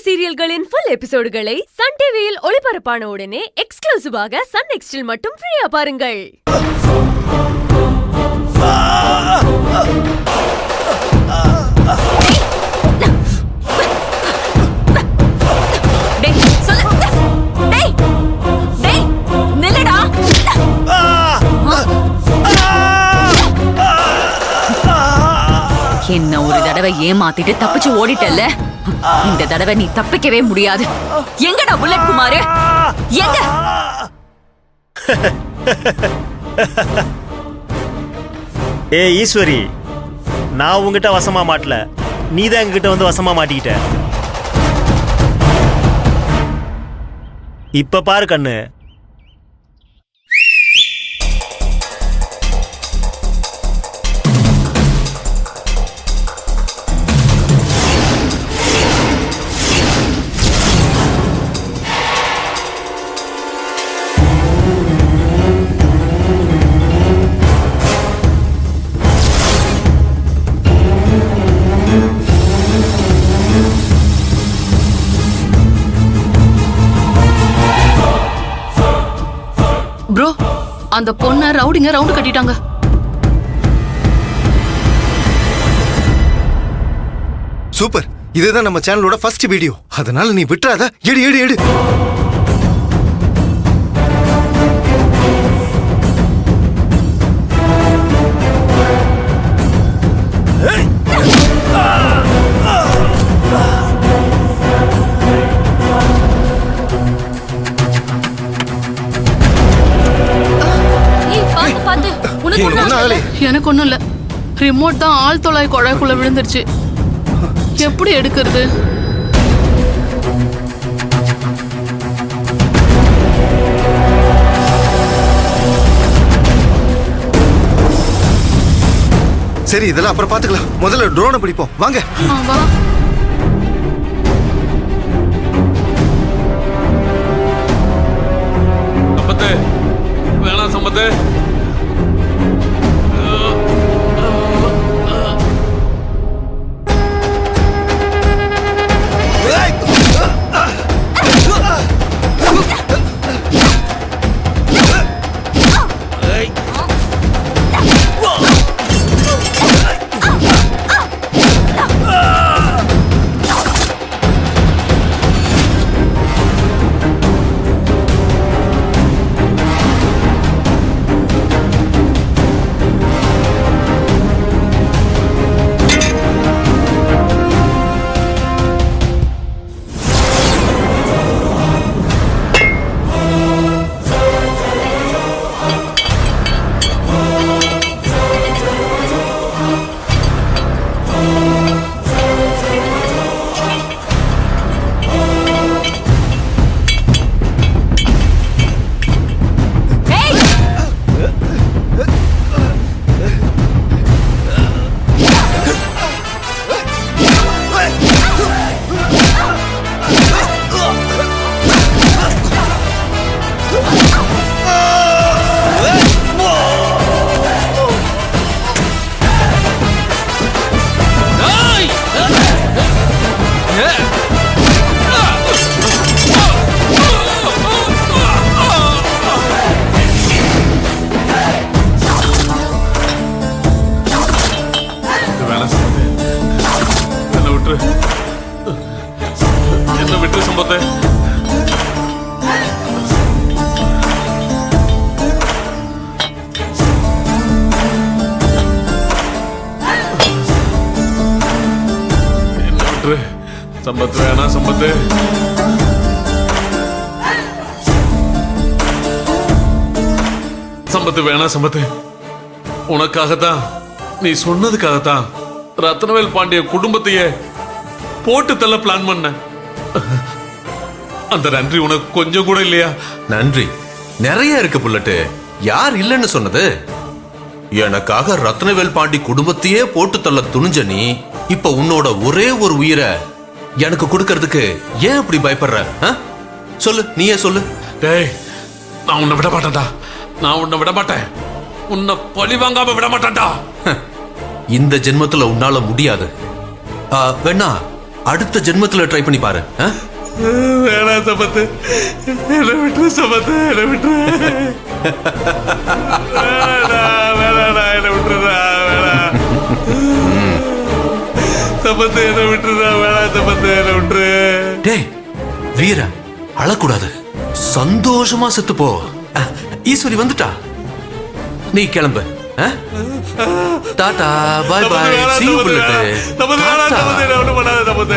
சீரியல்களின் full எபிசோடுகளை Sun டிவியில் ஒளிபரப்பான உடனே எக்ஸ்க்ளூசிவாக சன் நெக்ஸ்டில் மட்டும் ஃப்ரீயா பாருங்கள். என்ன ஒரு தடவை ஏமாத்திட்டு தப்பிச்சு ஓடிட்டல்ல, இந்த தடவை நீ தப்பிக்கவே முடியாது. எங்கடா புல்லட் குமார்? எங்க? ஏ ஈஸ்வரி, நான் உங்ககிட்ட வசமா மாட்டல, நீதான் எங்ககிட்ட வந்து வசமா மாட்டிக்கிட்ட. இப்ப பாரு கண்ணு. ப்ரோ, அந்த பொண்ண ரவுடிங்க ரவுண்டு கட்டிட்டாங்க. சூப்பர், இதுதான் நம்ம சேனலோட ஃபர்ஸ்ட் வீடியோ, அதனால நீ விட்டுறாத. எடு எடு எடு. எனக்கு ஒண்ணும் இல்ல, ரிமோட் தான் ஆள் தொழாய் குழாய்க்குள்ள விழுந்துருச்சு. எப்படி எடுக்கிறது? சரி, இதெல்லாம் அப்புறம் பாத்துக்கலாம். முதல்ல ட்ரோனை பிடிப்போம், வாங்க. வா. சம்பத்து வேணாம், சம்பத்து. என்ன விட்டு சம்பத்தை? என்ன விட்டு சம்பத்து? வேணா சம்பத்து. சம்பத்து வேணா சம்பத்து. உனக்காகத்தான், நீ சொன்னதுக்காகத்தான் ரத்னவேல் பாண்டிய குடும்பத்தையே போட்டு தள்ள பிளான் பண்ண. அந்த நன்றி உனக்கு கொஞ்சம் கூட இல்லையா? நன்றி நிறைய இருக்கு புல்லட்டு. யார் இல்லைன்னு சொன்னது? எனக்காக ரத்னவேல் பாண்டி குடும்பத்தையே போட்டு தள்ள துணிஞ்ச நீ இப்ப உன்னோட ஒரே ஒரு உயிரை எனக்கு கொடுக்கறதுக்கு ஏன் இப்படி பயப்படுற? சொல்லு, நீயே சொல்லு. டேய், நான் உன்னை விட மாட்டேன்டா. நான் உன்னை விட மாட்டேன். உன்னை பழி வாங்காம விட மாட்டேன்டா. இந்த ஜென்மத்துல உன்னால முடியாது. வேணா அடுத்த ஜென்மத்துல ட்ரை பண்ணி பாரு. வேணாம் சம்பத்து, என்ன விட்டுரு சம்பத்து, என்ன விட்டுரு. வேணாடா, என்ன விட்டுருடா, வேணாம் சம்பத்து, என்ன விட்டுருடா, வேணாம் சம்பத்து, என்ன விட்டுரு. டேய் வீரா, அழக்கூடாது, சந்தோஷமா செத்து போ. ஈஸ்வரி வந்துட்டா, நீ கிளம்பு. Tata, bye bye, see you bullet. Sampath, வேணாம் சம்பத்து, என்ன ஒண்ணும் பண்ணாத சம்பத்து.